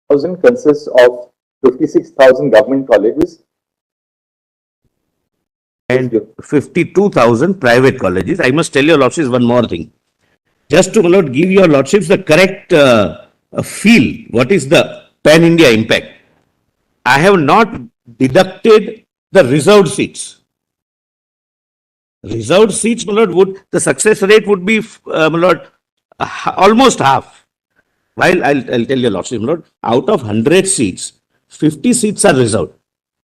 thousand consists of 56,000 government colleges and 52,000 private colleges. I must tell your lordships one more thing. Just to give your lordships the correct feel, what is the pan-India impact? I have not deducted the reserved seats. Reserved seats, my lord, would the success rate would be, my lord, almost half. While I'll tell your lordship, my lord, out of 100 seats, 50 seats are reserved.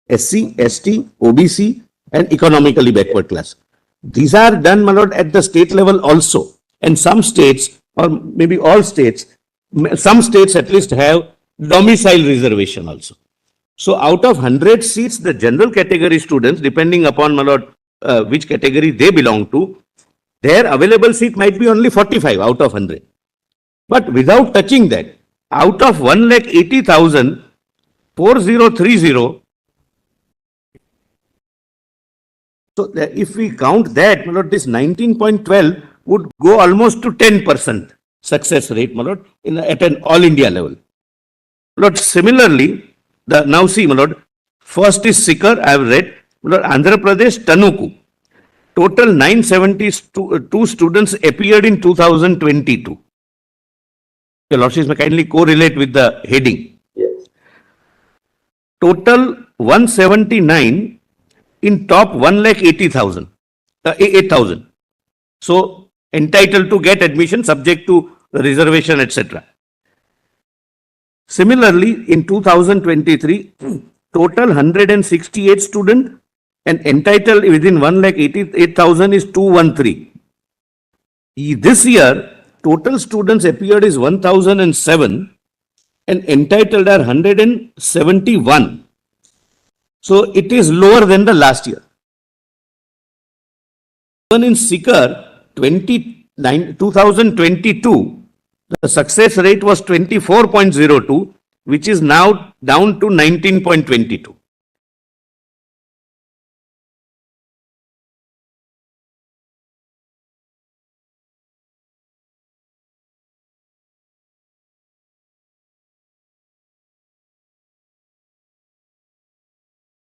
SC, ST, OBC, and economically backward class. These are done, my lord, at the state level also. And some states, or maybe all states, some states at least have domicile reservation also. So out of 100 seats, the general category students, depending upon, my lord, which category they belong to, their available seat might be only 45 out of 100. But without touching that, out of 1,80,000, 4030. So if we count that, my lord, this 19.12 would go almost to 10% success rate, my lord, at an all India level. My lord, similarly, now see, my lord, first is Sikar, I have read, my lord, Andhra Pradesh, Tanuku. Total 972 students appeared in 2022. Your lordships may kindly correlate with the heading. Yes. Total 179 in top 1,80,000, 8,000. So entitled to get admission subject to reservation, etc. Similarly, in 2023, total 168 students and entitled within 1,88,000 is 213. This year, total students appeared is 1,007 and entitled are 171. So it is lower than the last year. Even in Sikar, 2022, the success rate was 24.02, which is now down to 19.22.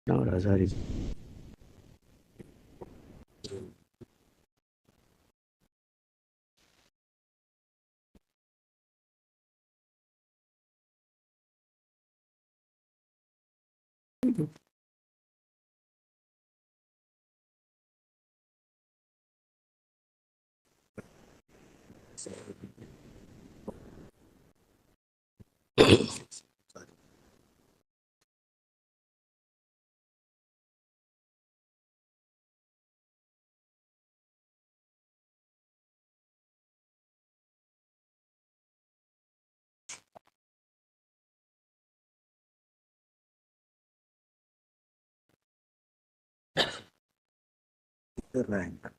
Now, Razari. The rank.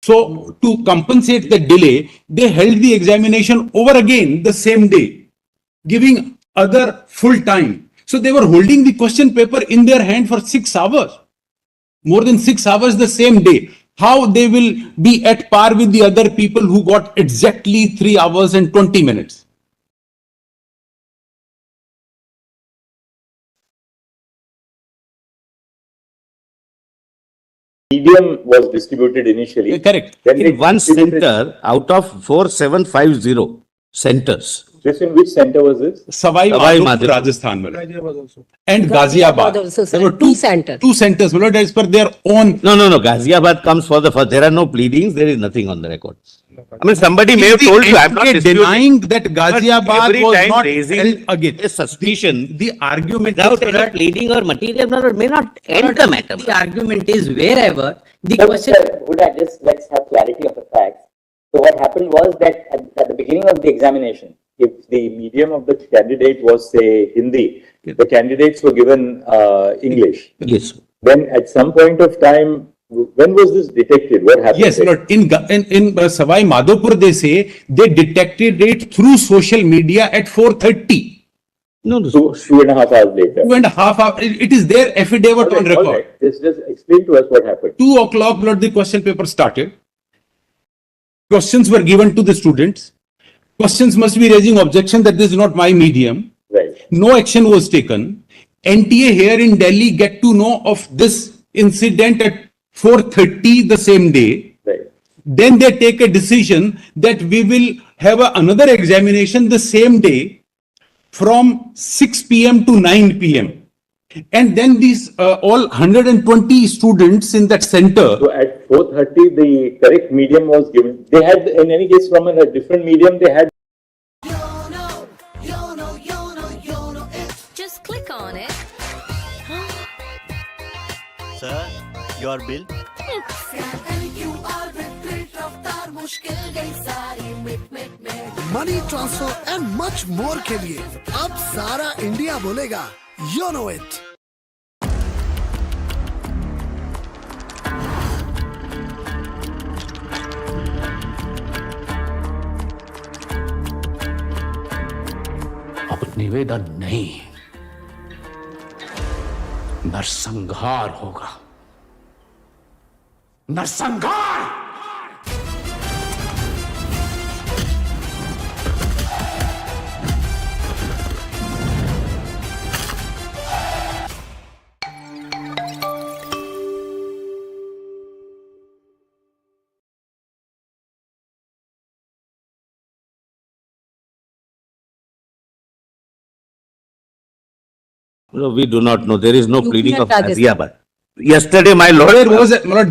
So to compensate the delay, they held the examination over again the same day, giving other full time. So they were holding the question paper in their hand for 6 hours, more than 6 hours the same day. How they will be at par with the other people who got exactly 3 hours and 20 minutes? Medium was distributed initially. Correct. Then In one center out of 4750 centers. This in which center was this? Savai Madhopur, Rajasthan. And Ghaziabad. Also, There were two centers. Two centers, as per their own. No. Ghaziabad comes for the first. There are no pleadings. There is nothing on the record. I mean, somebody may have told you. I'm not denying that Ghaziabad was not raising again. A suspicion. The argument Without any pleading or material may not end the matter. The argument is wherever the So, question. sir, let's have clarity of the facts. So what happened was that at the beginning of the examination, if the medium of the candidate was, say, Hindi, the candidates were given English. Yes. Then at some point of time, when was this detected? What happened? Yes, there? Lord. In Savai Madhopur, they say they detected it through social media at 4:30. No, no. 2.5 hours later. 2.5 hours. It is their affidavit on record. All right. Just explain to us what happened. 2 o'clock, Lord, the question paper started. Questions were given to the students. Questions must be raising objection that this is not my medium. Right. No action was taken. NTA here in Delhi get to know of this incident at 4:30 the same day. Right. Then they take a decision that we will have another examination the same day from 6 p.m. to 9 p.m. And then these all 120 students in that center. So at 4:30, the correct medium was given. They had, in any case, from a different medium, they had. Just click on it. Sir, your bill. Money transfer and much more के लिए अब सारा India बोलेगा you know it. अब निवेदन नहीं, नरसंहार होगा, नरसंहार। No, we do not know. There is no pleading of Rajasthan. Ghaziabad. Yesterday, my lord.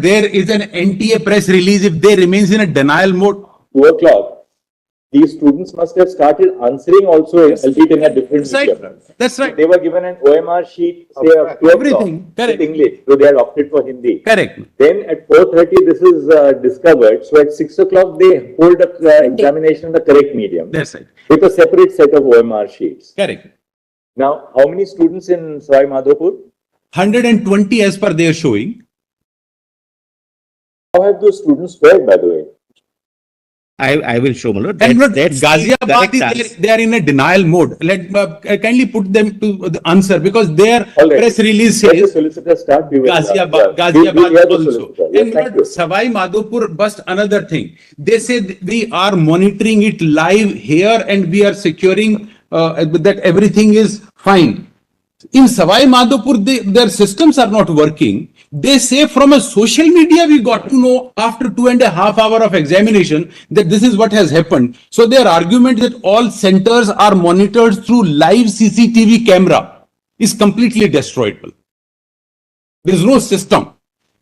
There is an NTA press release if they remains in a denial mode. 2 o'clock, these students must have started answering also, albeit in a different That's right. medium. That's right. They were given an OMR sheet, say, of 2 Everything. o'clock Correct. with English, so they had opted for Hindi. Correct. Then at 4:30, this is discovered. So at 6 o'clock, they hold the examination in the correct medium That's right. with a separate set of OMR sheets. Correct. Now, how many students in Savai Madhopur? 120 as per their showing. How have those students fared, by the way? I will show, my lord. And look, That's the Ghaziabad correct is answer. they are in a denial mode. Let kindly put them to the answer because their All right. press release Let the says solicitor start. We will, Ghaziabad, yeah. Ghaziabad We hear the also. solicitor. Yes, And thank you. Savai Madhopur, bust another thing. They say we are monitoring it live here and we are securing that everything is fine. In Savai Madhopur, their systems are not working. They say from a social media, we got to know after 2.5 hours of examination that this is what has happened. So their argument that all centers are monitored through live CCTV camera is completely destroyed. There is no system.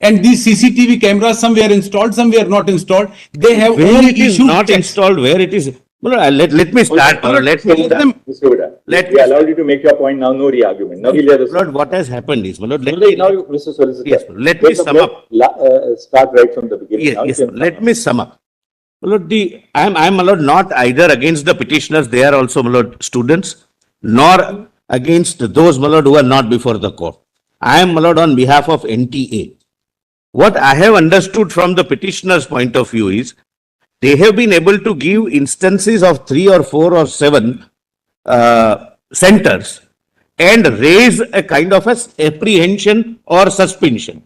And these CCTV cameras, some were installed, some were not installed. They have Where only it is issued not checks. installed, where it is. Well, let me start. Lord, Let me let them- Mr. Huda, Let we me- allowed you to make your point now, no re-argument. Now we'll hear the Lord, what has happened is, my lord, let Now, Mr. Solicitor. Yes, let me sum up. Start right from the beginning. Yes, Now you yes, can let sum me sum up. My lord, I'm, my lord, not either against the petitioners, they are also, my lord, students, nor against those, my lord, who are not before the court. I am, my lord, on behalf of NTA. What I have understood from the petitioner's point of view is, they have been able to give instances of 3 or 4 or 7 centers and raise a kind of a apprehension or suspicion.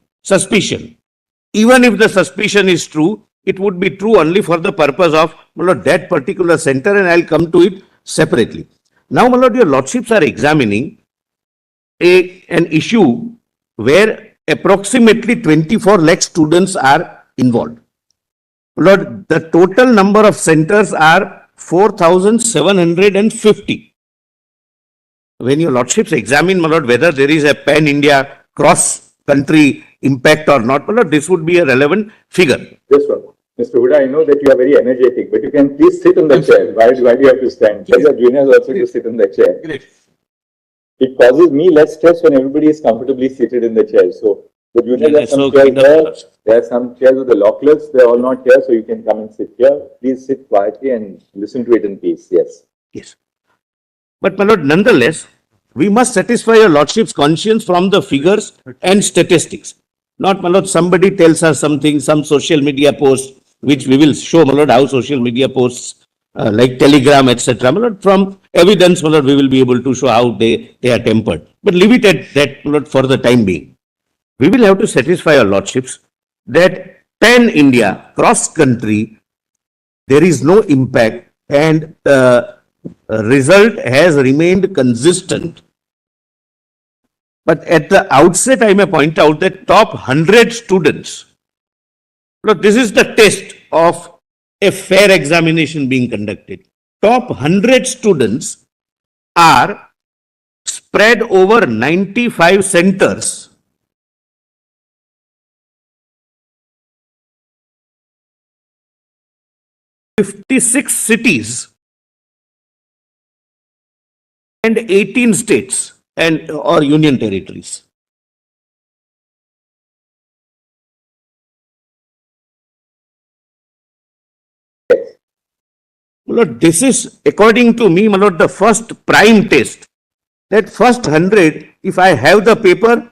Even if the suspicion is true, it would be true only for the purpose of, my lord, that particular center, and I'll come to it separately. Now, my lord, your lordships are examining an issue where approximately 24 lakh students are involved. Lord, the total number of centers are 4,750. When your lordships examine, my lord, whether there is a pan-India cross-country impact or not, my lord, this would be a relevant figure. This one. Mr. Huda, I know that you are very energetic, but you can please sit on the chair. Why do you have to stand? Tell your juniors also to sit on the chair. It causes me less stress when everybody is comfortably seated in the chair. So the juniors Yeah, have some so chairs kind of- there. There are some chairs with the locklets. They're all not here, so you can come and sit here. Please sit quietly and listen to it in peace. Yes. Yes. But my lord, nonetheless, we must satisfy your lordship's conscience from the figures and statistics. Not, my lord, somebody tells us something, some social media post, which we will show, my lord, how social media posts like Telegram, etc. My lord, from evidence, my lord, we will be able to show how they are tempered. But leave it at that, my lord, for the time being. We will have to satisfy our lordships that pan India, cross country, there is no impact and the result has remained consistent. But at the outset, I may point out that top 100 students, look, this is the test of a fair examination being conducted. Top 100 students are spread over 95 centers. (56 cities and 18 states and or union territories. My lord, this is, according to me, my lord, the first prime test. That first 100, if I have the paper,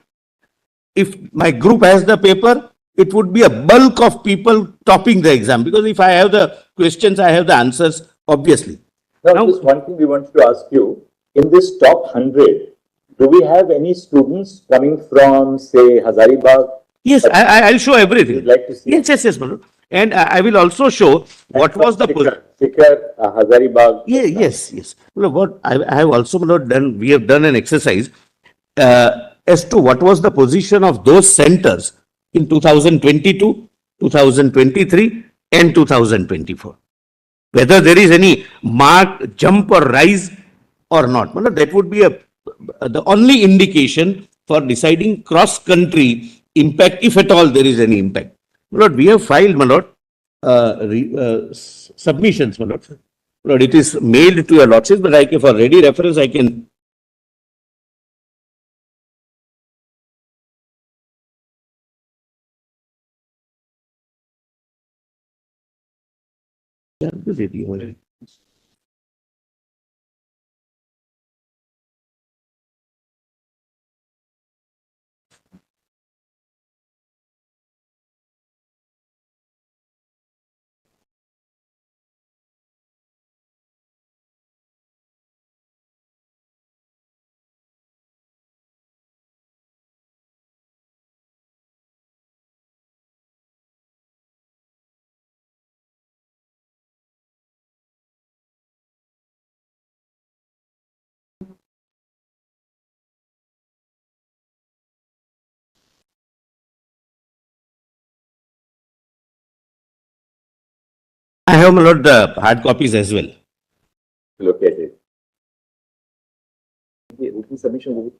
if my group has the paper, it would be a bulk of people topping the exam. Because if I have the questions, I have the answers, obviously. Now, just one thing we want to ask you. In this top 100, do we have any students coming from, say, Hazaribagh? Yes, I'll show everything. You'd like to see? Yes, my lord. And I will also show what was the Sikar, Hazaribagh. Yeah, yes. Well, what I have also not done, we have done an exercise as to what was the position of those centers in 2022, 2023 and 2024. Whether there is any marked jump or rise or not. Well, that would be the only indication for deciding cross-country impact, if at all there is any impact. My lord, we have filed, my lord, submissions, my lord. Lord, it is mailed to your lordships, but for ready reference, I can. I have, my lord, the hard copies as well. Look at it. Written submission.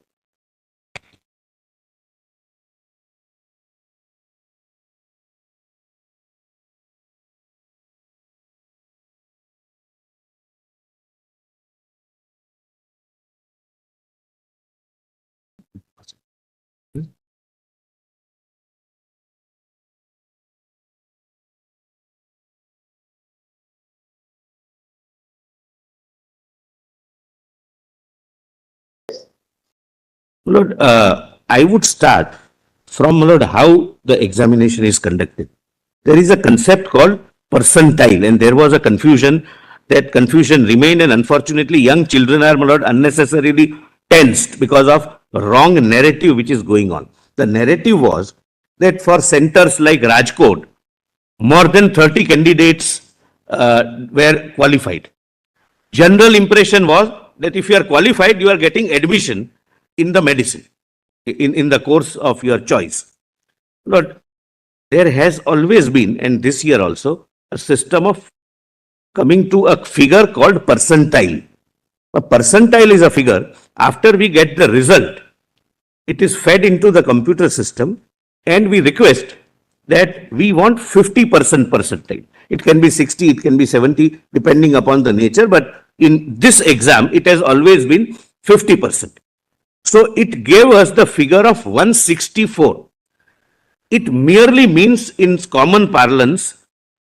Lord, I would start from, Lord, how the examination is conducted. There is a concept called percentile, and there was a confusion. That confusion remained, and unfortunately, young children are, my lord, unnecessarily tensed because of wrong narrative which is going on. The narrative was that for centers like Rajkot, more than 30 candidates were qualified. General impression was that if you are qualified, you are getting admission in the medicine, in the course of your choice. Lord, there has always been, and this year also, a system of coming to a figure called percentile. A percentile is a figure, after we get the result, it is fed into the computer system and we request that we want 50% percentile. It can be 60, it can be 70, depending upon the nature, but in this exam, it has always been 50%. So it gave us the figure of 164. It merely means in common parlance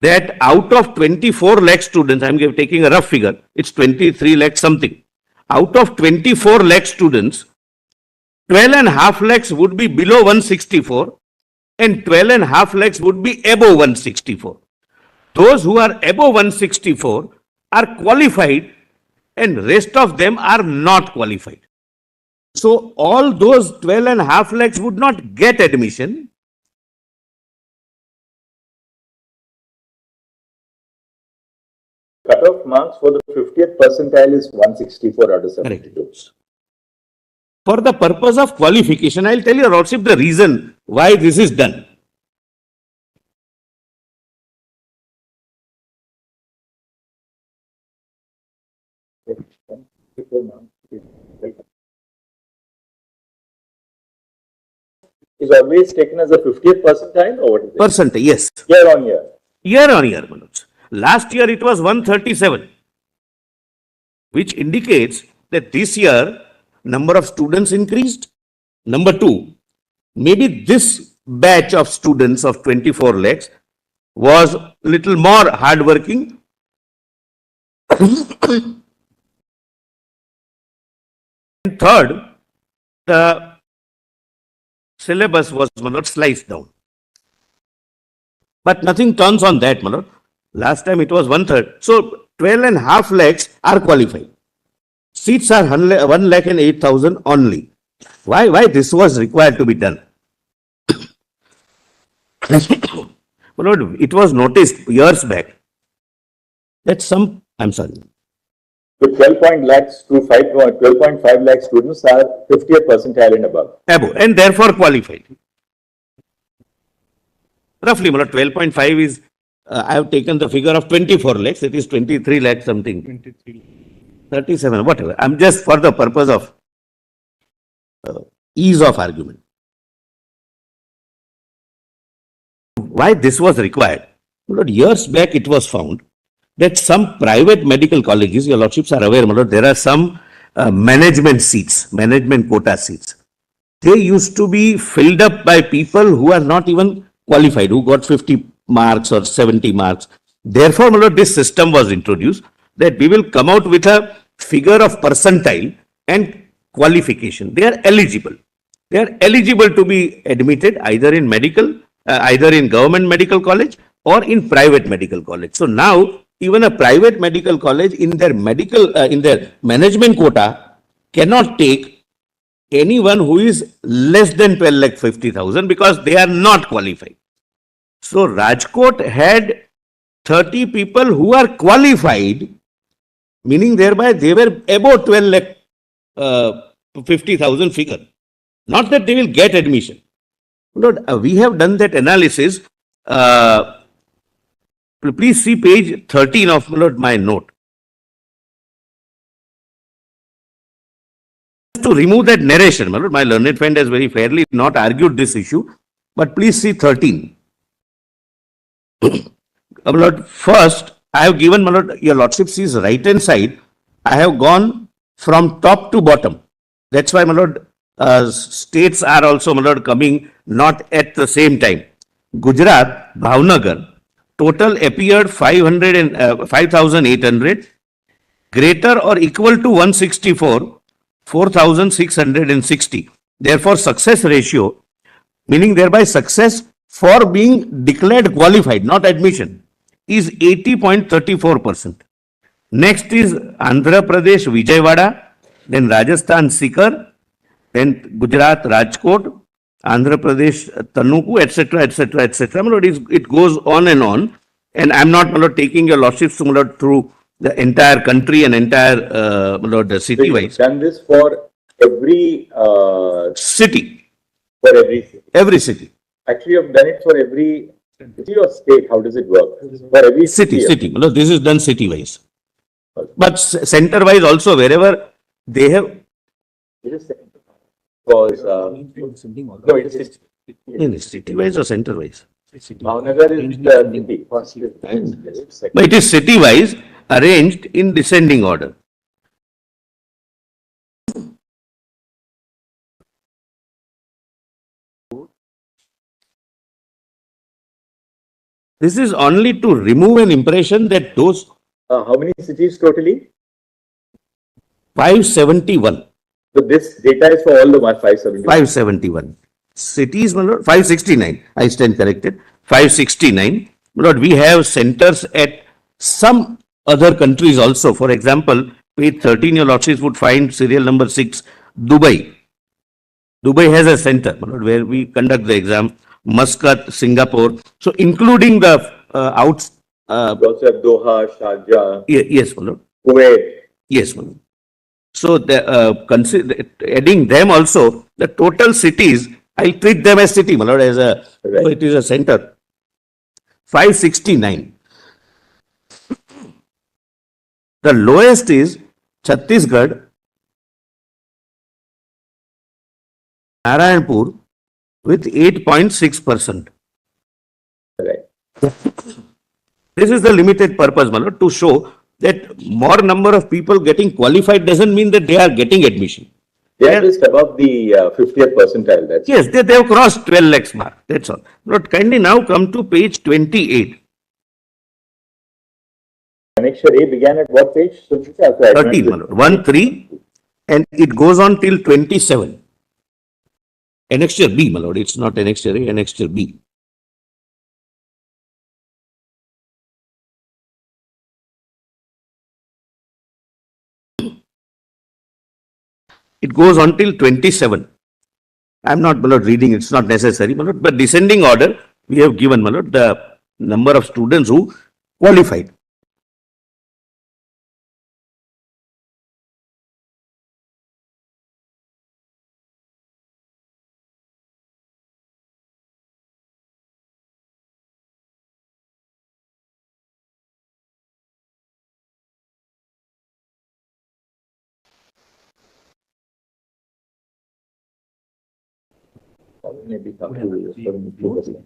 that out of 24 lakh students, I'm taking a rough figure, it's 23 lakh something. Out of 24 lakh students, 12.5 lakhs would be below 164 and 12.5 lakhs would be above 164. Those who are above 164 are qualified and rest of them are not qualified. So all those 12.5 lakhs would not get admission. Cutoff marks for the 50th percentile is 164 out of 72. For the purpose of qualification, I'll tell you, Lordship, the reason why this is done. Is always taken as a 50th percentile or what is it? Percent, yes. Year on year. Year on year, Manoj. Last year it was 137, which indicates that this year number of students increased. Number two, maybe this batch of students of 24 lakhs was little more hardworking. And third, the syllabus was not sliced down. But nothing turns on that, Manoj. Last time it was 1/3. So 12.5 lakhs are qualified. Seats are 1 lakh and 8,000 only. Why this was required to be done? Manoj, it was noticed years back that some, I'm sorry. So 12.5 lakh students are 50th percentile and above. Above, and therefore qualified. Roughly, 12.5 is, I have taken the figure of 24 lakhs, it is 23 lakhs something. 37, whatever. I'm just for the purpose of ease of argument. Why this was required? Years back it was found that some private medical colleges, your lordships are aware, there are some management seats, management quota seats. They used to be filled up by people who are not even qualified, who got 50 marks or 70 marks. Therefore, this system was introduced that we will come out with a figure of percentile and qualification. They are eligible. They are eligible to be admitted either in medical, either in government medical college or in private medical college. So now, even a private medical college in their management quota cannot take anyone who is less than 12,50,000 because they are not qualified. So Rajkot had 30 people who are qualified, meaning thereby they were above 12,50,000 figure. Not that they will get admission. We have done that analysis. Please see page 13 of my note. To remove that narration, my learned friend has very fairly not argued this issue, but please see 13. First, I have given, your lordship sees right hand side, I have gone from top to bottom. That's why, states are also, coming not at the same time. Gujarat, Bhavnagar, total appeared 5,800, greater or equal to 164, 4,660. Therefore, success ratio, meaning thereby success for being declared qualified, not admission, is 80.34%. Next is Andhra Pradesh, Vijayawada, then Rajasthan, Sikar, then Gujarat, Rajkot, Andhra Pradesh, Tanuku, etc., etc., etc. It goes on, and I'm not taking your lordships through the entire country and entire city wise. Done this for every City. For every city. Every city. Actually, I've done it for every city or state. How does it work? For every City. This is done city wise. But center wise also, wherever they have. It is because no, it is City wise or center wise? Bhavnagar is the city. But it is city wise arranged in descending order. This is only to remove an impression that those How many cities totally? 571. So this data is for all the 570. 571. Cities, my lord, 569. I stand corrected. 569. My lord, we have centers at some other countries also. For example, page 13, your lordships would find serial number 6, Dubai. Dubai has a center, my lord, where we conduct the exam. Muscat, Singapore. So including the outs. We also have Doha, Sharjah, Yes, my lord. Kuwait. Yes, my lord. So adding them also, the total cities, I'll treat them as city, my lord, as a, Right. so it is a center. 569. The lowest is Chhattisgarh, Narayanpur with 8.6%. Right. This is the limited purpose, my lord, to show that more number of people getting qualified doesn't mean that they are getting admission. They are just above the 50th percentile. That's Yes, they have crossed 12 lakhs mark. That's all. Lord, kindly now come to page 28. Annexure A began at what page? 13, my lord. 1, 3, and it goes on till 27. Annexure B, my lord. It's not annexure A, annexure B. It goes on till 27. I'm not, my lord, reading, it's not necessary, my lord, but descending order, we have given, my lord, the number of students who qualified. maybe come to 72%.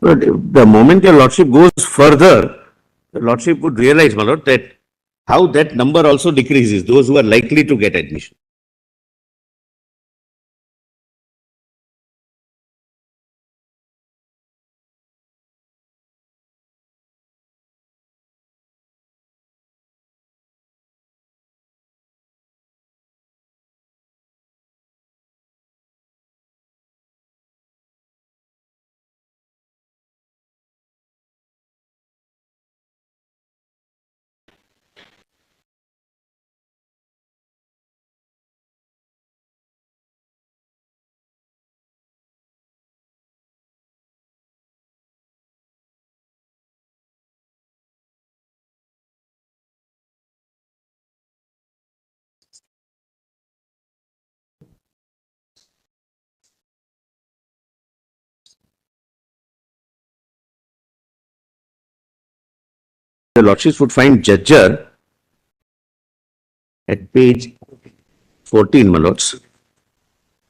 But the moment your lordship goes further, the lordship would realize, my lord, that how that number also decreases, those who are likely to get admission. The lordships would find Judger at page 14, my lords.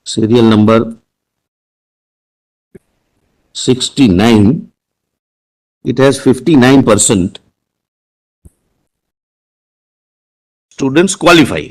Serial number 69. It has 59% students qualify.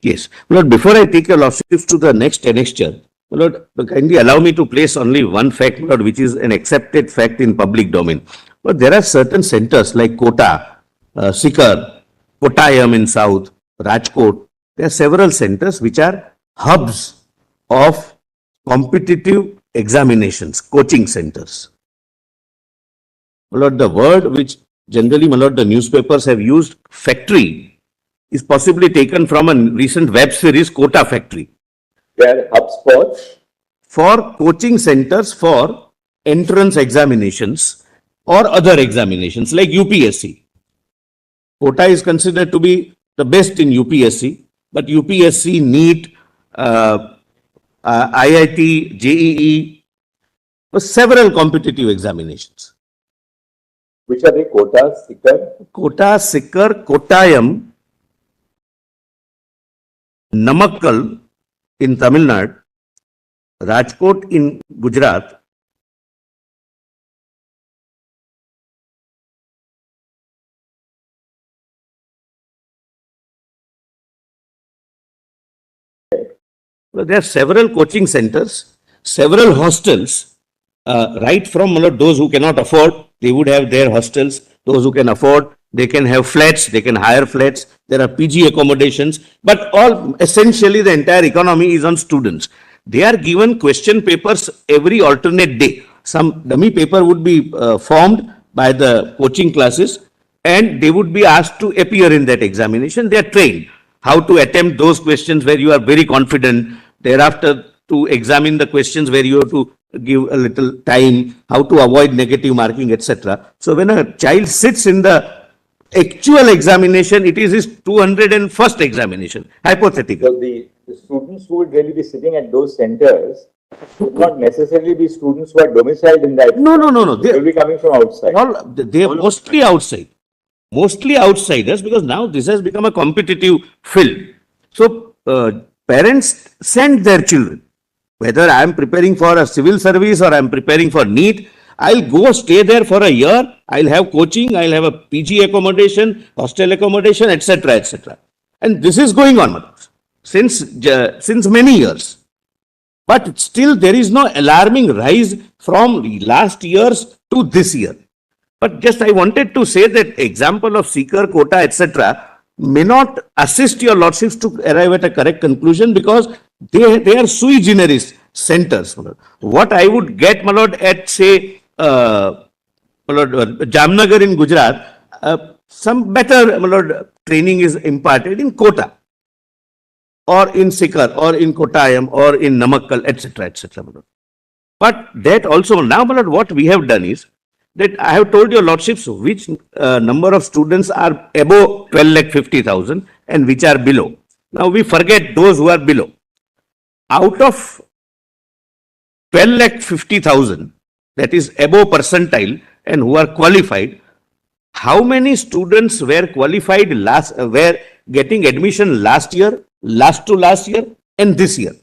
Yes. Lord, before I take your lordships to the next annexure, Lord, kindly allow me to place only one fact, Lord, which is an accepted fact in public domain. But there are certain centers like Kota, Sikar, Kottayam in south, Rajkot. There are several centers which are hubs of competitive examinations, coaching centers. My Lord, the word which generally, my Lord, the newspapers have used, factory, is possibly taken from a recent web series, Kota Factory. They are HubSpots. For coaching centers for entrance examinations or other examinations like UPSC. Kota is considered to be the best in UPSC, but UPSC, NEET, IIT, JEE, several competitive examinations. Which are they? Kota, Sikar? Kota, Sikar, Kottayam, Namakkal in Tamil Nadu, Rajkot in Gujarat, well, there are several coaching centers, several hostels, right from those who cannot afford, they would have their hostels. Those who can afford, they can have flats, they can hire flats. There are PG accommodations, but all essentially the entire economy is on students. They are given question papers every alternate day. Some dummy paper would be formed by the coaching classes and they would be asked to appear in that examination. They are trained how to attempt those questions where you are very confident. Thereafter, to examine the questions where you have to give a little time, how to avoid negative marking, etc. So when a child sits in the actual examination, it is his 201st examination, hypothetical. So the students who would really be sitting at those centers would not necessarily be students who are domiciled in that. No. They will be coming from outside. They are mostly outside. Mostly outsiders, because now this has become a competitive field. So parents send their children. Whether I am preparing for a civil service or I am preparing for NEET, I'll go stay there for a year. I'll have coaching, I'll have a PG accommodation, hostel accommodation, etc., etc. And this is going on since many years. But still there is no alarming rise from last years to this year. But just I wanted to say that example of Sikar, Kota, etc. may not assist your lordships to arrive at a correct conclusion because they are sui generis centers. What I would get, my lord, at say Jamnagar in Gujarat, some better, my lord, training is imparted in Kota or in Sikar or in Kottayam or in Namakkal, etc., etc. But that also, now, my lord, what we have done is that I have told your lordships which number of students are above 12,50,000 and which are below. Now we forget those who are below. Out of 12,50,000, that is above percentile and who are qualified, how many students were qualified were getting admission last year, last to last year and this year?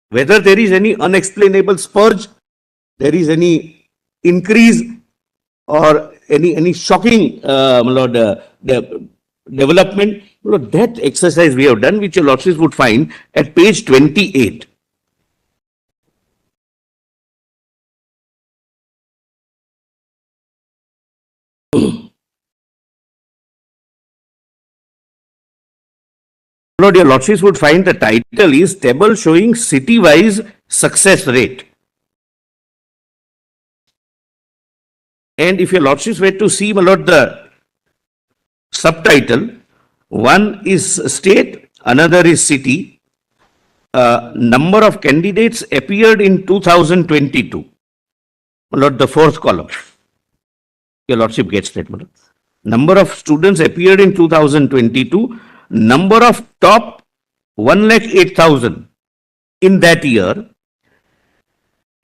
Whether there is any unexplainable spurge, there is any increase or any shocking development, that exercise we have done, which your lordships would find at page 28. Lord, your lordships would find the title is Table Showing City-Wise Success Rate. And if your lordships were to see, my lord, the subtitle, one is state, another is city. Number of candidates appeared in 2022. My lord, the fourth column. Your lordship gets that, my lord. Number of students appeared in 2022. Number of top 1,08,000 in that year.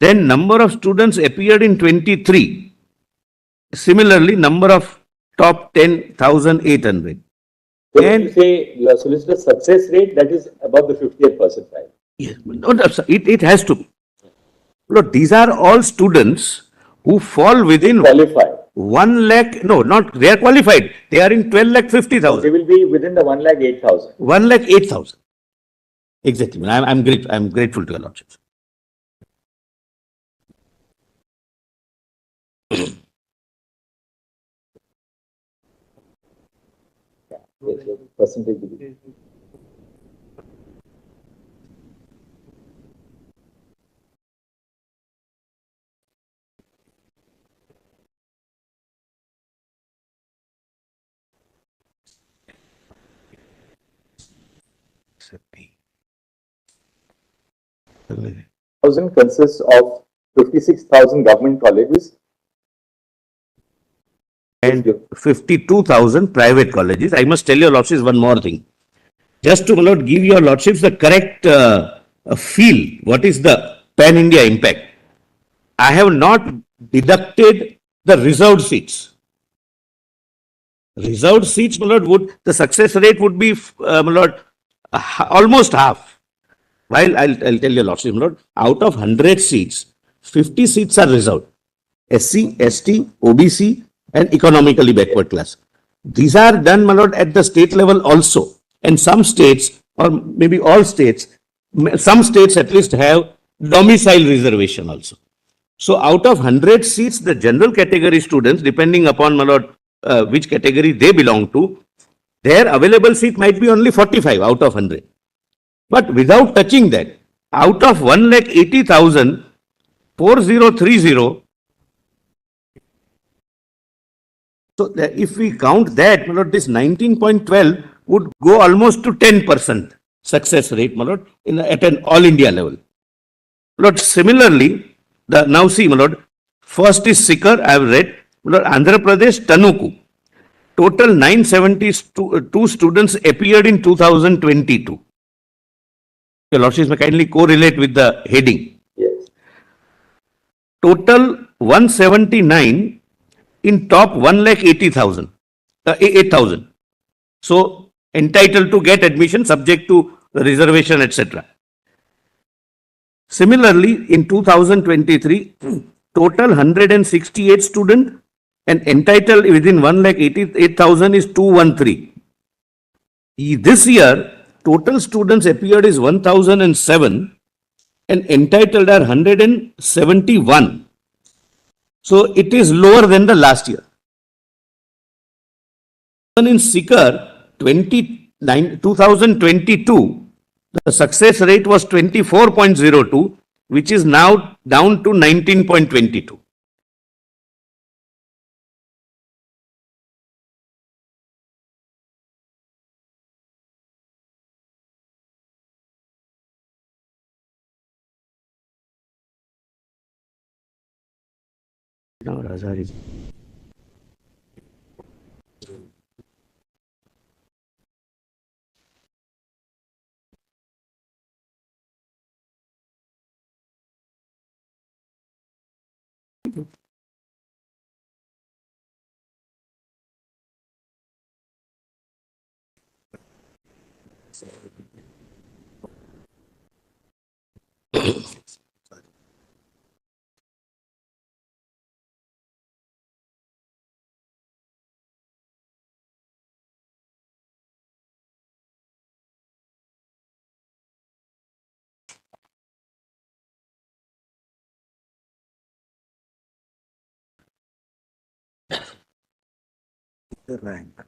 Then number of students appeared in 23. Similarly, number of top 10,800. So when you say your solicitor success rate, that is above the 50th percentile. Yes, no, it has to be. Look, these are all students who fall within Qualified. 1 lakh, no, not, they are qualified. They are in 12,50,000. They will be within the 1,08,000. 1,08,000. Exactly. I'm grateful to your lordships. Percentage. Thousand consists of 56,000 government colleges And 52,000 private colleges. I must tell your lordships one more thing. Just to, my lord, give your lordships the correct feel, what is the pan-India impact? I have not deducted the reserved seats. Reserved seats, my lord, the success rate would be, my lord, almost half. While I'll tell your lordship, my lord, out of 100 seats, 50 seats are reserved. SC, ST, OBC, and economically backward class. These are done, my lord, at the state level also. And some states, or maybe all states, some states at least have domicile reservation also. So out of 100 seats, the general category students, depending upon, my lord, which category they belong to, their available seat might be only 45 out of 100. But without touching that, out of 1,80,000, 4030, so if we count that, my lord, this 19.12 would go almost to 10% success rate, my lord, at an all India level. Lord, similarly, now see, my lord, first is Sikar, I have read, my lord, Andhra Pradesh, Tanuku. Total 972 students appeared in 2022. Your lordships may kindly correlate with the heading. Yes. Total 179 in top 1,80,000, 8,000. So entitled to get admission subject to the reservation, etc. Similarly, in 2023, total 168 students and entitled within 1,88,000 is 213. This year, total students appeared is 1,007 and entitled are 171. So it is lower than the last year. In Sikar, 2022, the success rate was 24.02, which is now down to 19.22. Now, Razari. The rank.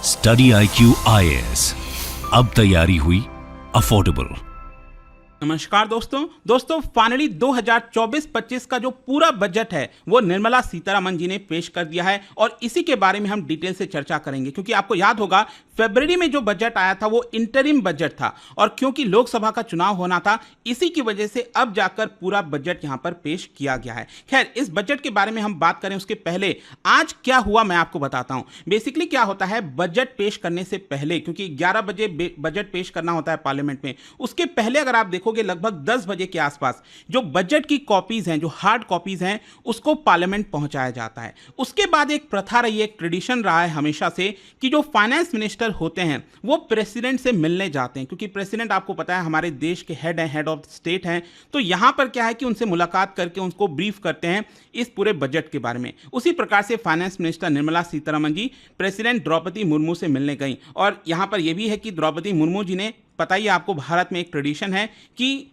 Study IQ IAS अब तैयारी हुई affordable. नमस्कार दोस्तों finally 2024-25 का जो पूरा budget है वो निर्मला सीतारमण जी ने पेश कर दिया है और इसी के बारे में हम डिटेल से चर्चा करेंगे, क्योंकि आपको याद होगा फरवरी में जो बजट आया था वो इंटरिम बजट था और क्योंकि लोकसभा का चुनाव होना था इसी की वजह से अब जाकर पूरा बजट यहां पर पेश किया गया है। खैर, इस बजट के बारे में हम बात करें उसके पहले आज क्या हुआ मैं आपको बताता हूं। बेसिकली क्या होता है, बजट पेश करने से पहले, क्योंकि 11 बजे बजट पेश करना होता है पार्लियामेंट में, उसके पहले अगर आप देखोगे लगभग 10 बजे के आसपास जो बजट की कॉपीज हैं, जो हार्ड कॉपीज हैं, उसको पार्लियामेंट पहुंचाया जाता है। उसके बाद एक प्रथा रही है, एक ट्रेडिशन रहा है हमेशा से कि जो फाइनेंस मिनिस्टर होते हैं वो प्रेसिडेंट से मिलने जाते हैं, क्योंकि प्रेसिडेंट आपको पता है हमारे देश के हेड हैं, हेड ऑफ स्टेट हैं। तो यहां पर क्या है कि उनसे मुलाकात करके उनको ब्रीफ करते हैं इस पूरे बजट के बारे में। उसी प्रकार से finance minister Nirmala Sitharaman ji president Draupadi Murmu से मिलने गई और यहां पर यह भी है कि द्रौपदी मुर्मू जी ने, पता ही आपको भारत में एक ट्रेडिशन है कि